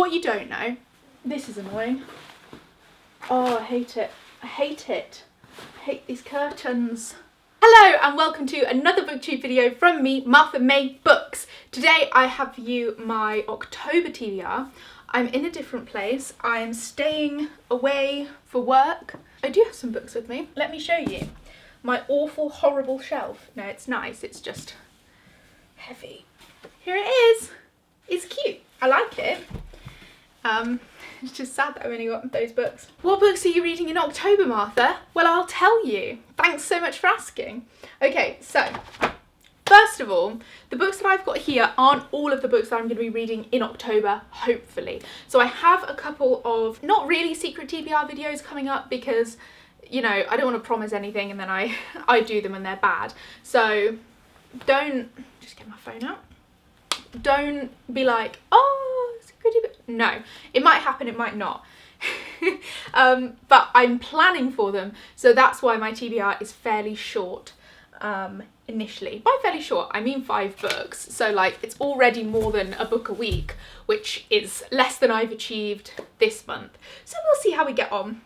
What you don't know, this is annoying. Oh, I hate it. I hate it. I hate these curtains. Hello and welcome to another booktube video from me, Martha May Books. Today I have for you my October TBR. I'm in a different place. I'm staying away for work. I do have some books with me. Let me show you. My awful, horrible shelf. No, it's nice. It's just heavy. Here it is. It's cute. I like it. It's just sad that I've only got those books. What books are you reading in October, Martha? Well, I'll tell you. Thanks so much for asking. Okay, so first of all, the books that I've got here aren't all of the books that I'm going to be reading in October, hopefully. So I have a couple of not really secret TBR videos coming up because, you know, I don't want to promise anything and then I do them and they're bad. So don't, just get my phone out. Don't be like, oh, it's a goodie book. No, it might happen, it might not. But I'm planning for them, so that's why my TBR is fairly short initially. By fairly short, I mean 5 books, so like it's already more than a book a week, which is less than I've achieved this month. So we'll see how we get on.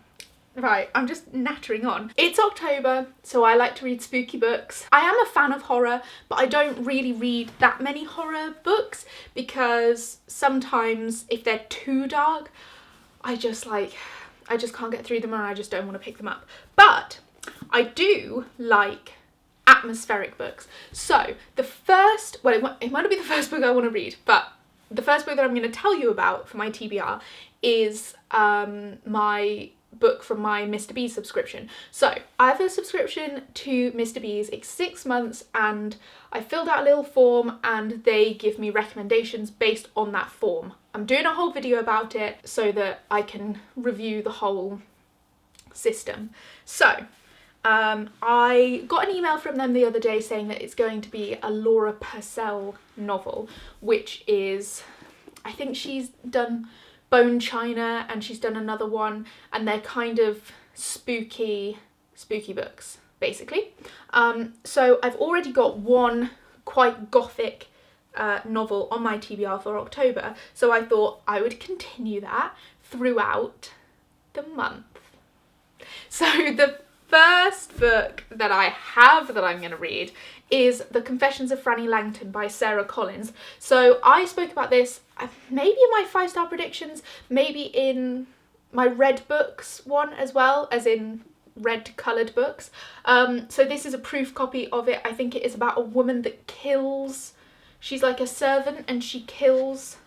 Right, I'm just nattering on. It's October, so I like to read spooky books. I am a fan of horror, but I don't really read that many horror books because sometimes if they're too dark, I just can't get through them and I just don't want to pick them up. But I do like atmospheric books. So the first, well, it might not be the first book I want to read, but the first book that I'm going to tell you about for my TBR is my book from my Mr. Bees subscription. So I have a subscription to Mr. Bees. It's 6 months and I filled out a little form and they give me recommendations based on that form. I'm doing a whole video about it so that I can review the whole system. So I got an email from them the other day saying that it's going to be a Laura Purcell novel, which is, I think she's done Bone China and she's done another one, and they're kind of spooky books basically. So I've already got one quite gothic novel on my TBR for October, so I thought I would continue that throughout the month. So the first book that I have that I'm going to read is The Confessions of Franny Langton by Sarah Collins. So I spoke about this maybe in my 5-star predictions, maybe in my red books one as well, as in red coloured books. So this is a proof copy of it. I think it is about a woman that kills, she's like a servant and she kills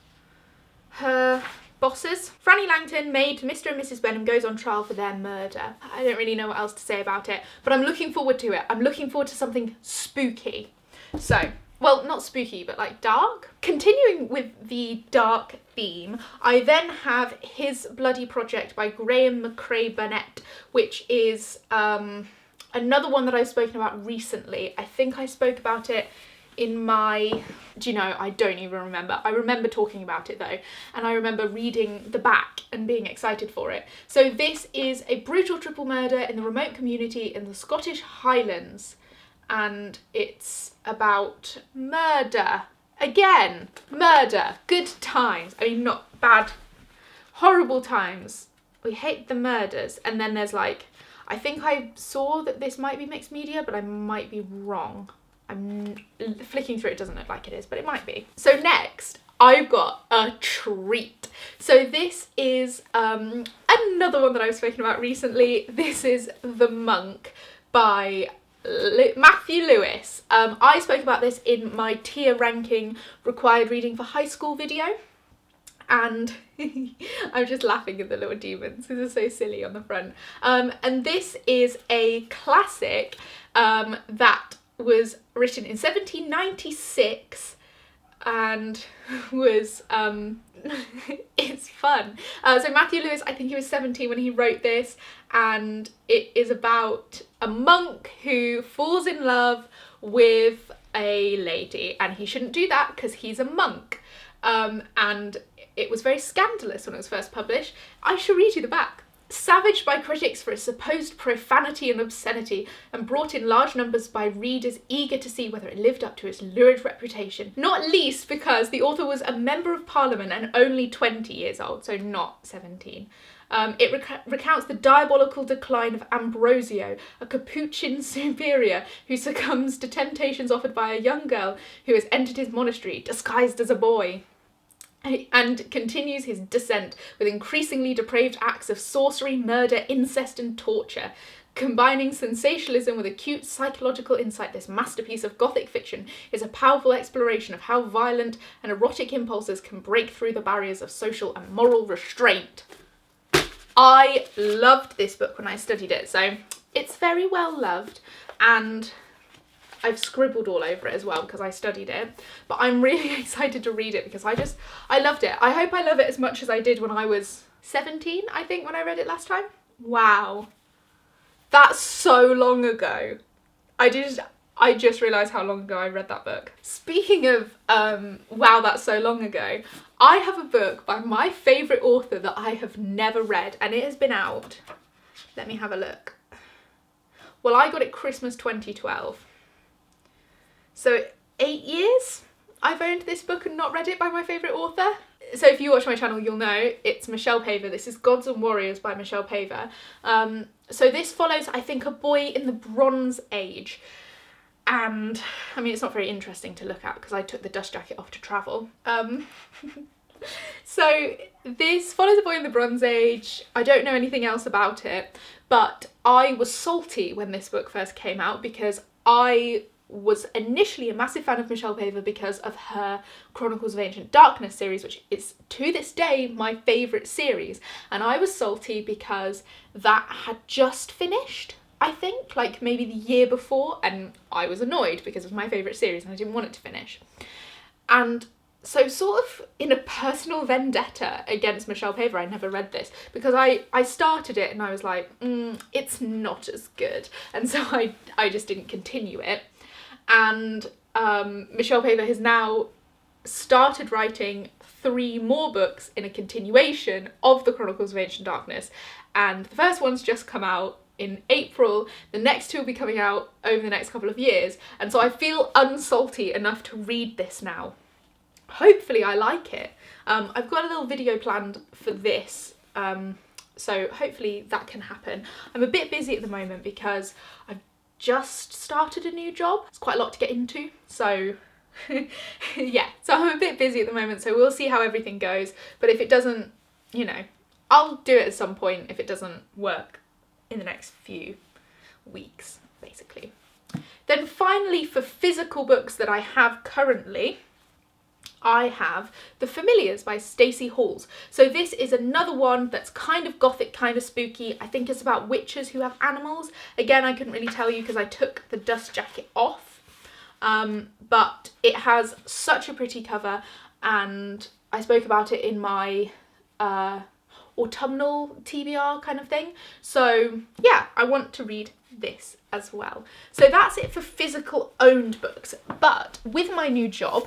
her bosses. Franny Langton, maid Mr. and Mrs. Benham, goes on trial for their murder. I don't really know what else to say about it, but I'm looking forward to it. I'm looking forward to something spooky. So, well, not spooky, but like dark. Continuing with the dark theme, I then have His Bloody Project by Graham McCrae Burnett, which is another one that I've spoken about recently. I think I spoke about it in my, do you know, I don't even remember. I remember talking about it though, and I remember reading the back and being excited for it. So this is a brutal triple murder in the remote community in the Scottish Highlands, and it's about murder. Again, murder. Good times. I mean, not bad, horrible times. We hate the murders. And then there's like, I think I saw that this might be mixed media, but I might be wrong. I'm flicking through, it doesn't look like it is, but it might be. So next, I've got a treat. So this is another one that I've spoken about recently. This is The Monk by Matthew Lewis. I spoke about this in my tier ranking required reading for high school video. And I'm just laughing at the little demons because they're so silly on the front. And this is a classic that was written in 1796 and was it's fun. So Matthew Lewis, I think he was 17 when he wrote this, and it is about a monk who falls in love with a lady, and he shouldn't do that because he's a monk. And it was very scandalous when it was first published. I shall read you the back. Savaged by critics for its supposed profanity and obscenity, and brought in large numbers by readers eager to see whether it lived up to its lurid reputation. Not least because the author was a member of parliament and only 20 years old, so not 17. It recounts the diabolical decline of Ambrosio, a Capuchin superior who succumbs to temptations offered by a young girl who has entered his monastery disguised as a boy, and continues his descent with increasingly depraved acts of sorcery, murder, incest and torture. Combining sensationalism with acute psychological insight, this masterpiece of Gothic fiction is a powerful exploration of how violent and erotic impulses can break through the barriers of social and moral restraint. I loved this book when I studied it, so it's very well loved, and I've scribbled all over it as well because I studied it, but I'm really excited to read it because I loved it. I hope I love it as much as I did when I was 17, I think, when I read it last time. Wow. That's so long ago. I just realised how long ago I read that book. Speaking of, wow, that's so long ago, I have a book by my favourite author that I have never read, and it has been out. Let me have a look. Well, I got it Christmas 2012. So 8 years I've owned this book and not read it by my favourite author. So if you watch my channel, you'll know it's Michelle Paver. This is Gods and Warriors by Michelle Paver. So this follows, I think, a boy in the Bronze Age. And, I mean, it's not very interesting to look at because I took the dust jacket off to travel. So this follows a boy in the Bronze Age. I don't know anything else about it, but I was salty when this book first came out because I was initially a massive fan of Michelle Paver because of her Chronicles of Ancient Darkness series, which is to this day my favourite series, and I was salty because that had just finished, I think, like maybe the year before, and I was annoyed because it was my favourite series and I didn't want it to finish. And so sort of in a personal vendetta against Michelle Paver, I never read this because I started it and I was like, it's not as good, and so I just didn't continue it. And Michelle Paver has now started writing 3 more books in a continuation of the Chronicles of Ancient Darkness, and the first one's just come out in April. The next 2 will be coming out over the next couple of years, and so I feel unsalty enough to read this now. Hopefully I like it. I've got a little video planned for this, so hopefully that can happen. I'm a bit busy at the moment because I've just started a new job. It's quite a lot to get into, so yeah, so I'm a bit busy at the moment, so we'll see how everything goes. But if it doesn't, you know, I'll do it at some point if it doesn't work in the next few weeks, basically. Then finally, for physical books that I have currently, I have The Familiars by Stacey Halls. So this is another one that's kind of gothic, kind of spooky. I think it's about witches who have animals. Again, I couldn't really tell you because I took the dust jacket off. But it has such a pretty cover, and I spoke about it in my autumnal TBR kind of thing. So yeah, I want to read this as well. So that's it for physical owned books. But with my new job,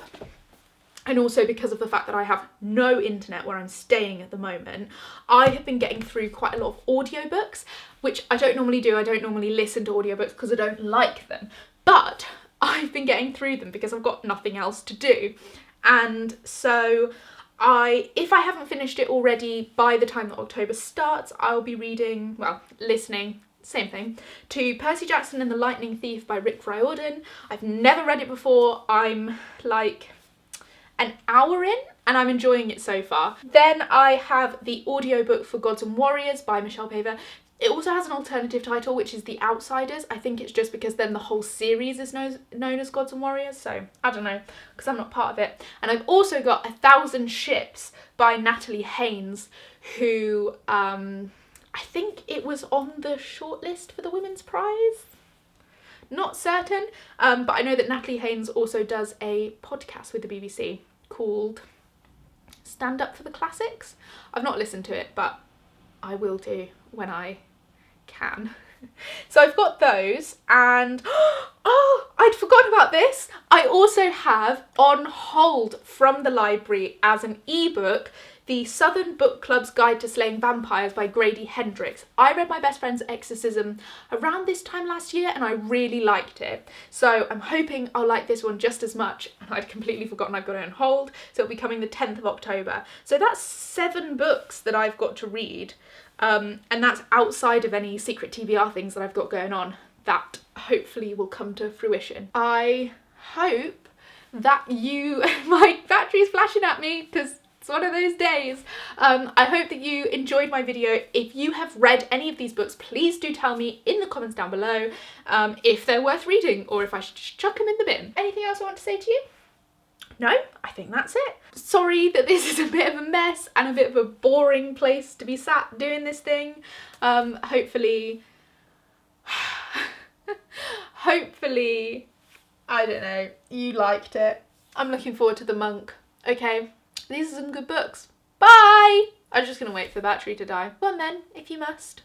and also because of the fact that I have no internet where I'm staying at the moment, I have been getting through quite a lot of audiobooks, which I don't normally do. I don't normally listen to audiobooks because I don't like them. But I've been getting through them because I've got nothing else to do. And so if I haven't finished it already by the time that October starts, I'll be reading, well, listening, same thing, to Percy Jackson and the Lightning Thief by Rick Riordan. I've never read it before. I'm like an hour in and I'm enjoying it so far. Then I have the audiobook for Gods and Warriors by Michelle Paver. It also has an alternative title, which is The Outsiders. I think it's just because then the whole series is known as Gods and Warriors, so I don't know, because I'm not part of it. And I've also got 1,000 Ships by Natalie Haynes, who I think it was on the shortlist for the Women's Prize. Not certain, but I know that Natalie Haynes also does a podcast with the BBC called Stand Up for the Classics. I've not listened to it, but I will do when I can. So I've got those, and oh, I'd forgotten about this. I also have on hold from the library as an ebook The Southern Book Club's Guide to Slaying Vampires by Grady Hendrix. I read My Best Friend's Exorcism around this time last year and I really liked it. So I'm hoping I'll like this one just as much. And I'd completely forgotten I've got it on hold. So it'll be coming the 10th of October. So that's 7 books that I've got to read. And that's outside of any secret TBR things that I've got going on that hopefully will come to fruition. I hope that you, my battery's flashing at me because it's one of those days. I hope that you enjoyed my video. If you have read any of these books, please do tell me in the comments down below if they're worth reading or if I should just chuck them in the bin. Anything else I want to say to you? No, I think that's it. Sorry that this is a bit of a mess and a bit of a boring place to be sat doing this thing. Hopefully, I don't know, you liked it. I'm looking forward to The Monk. Okay, these are some good books. Bye! I'm just gonna wait for the battery to die. Go on then, if you must.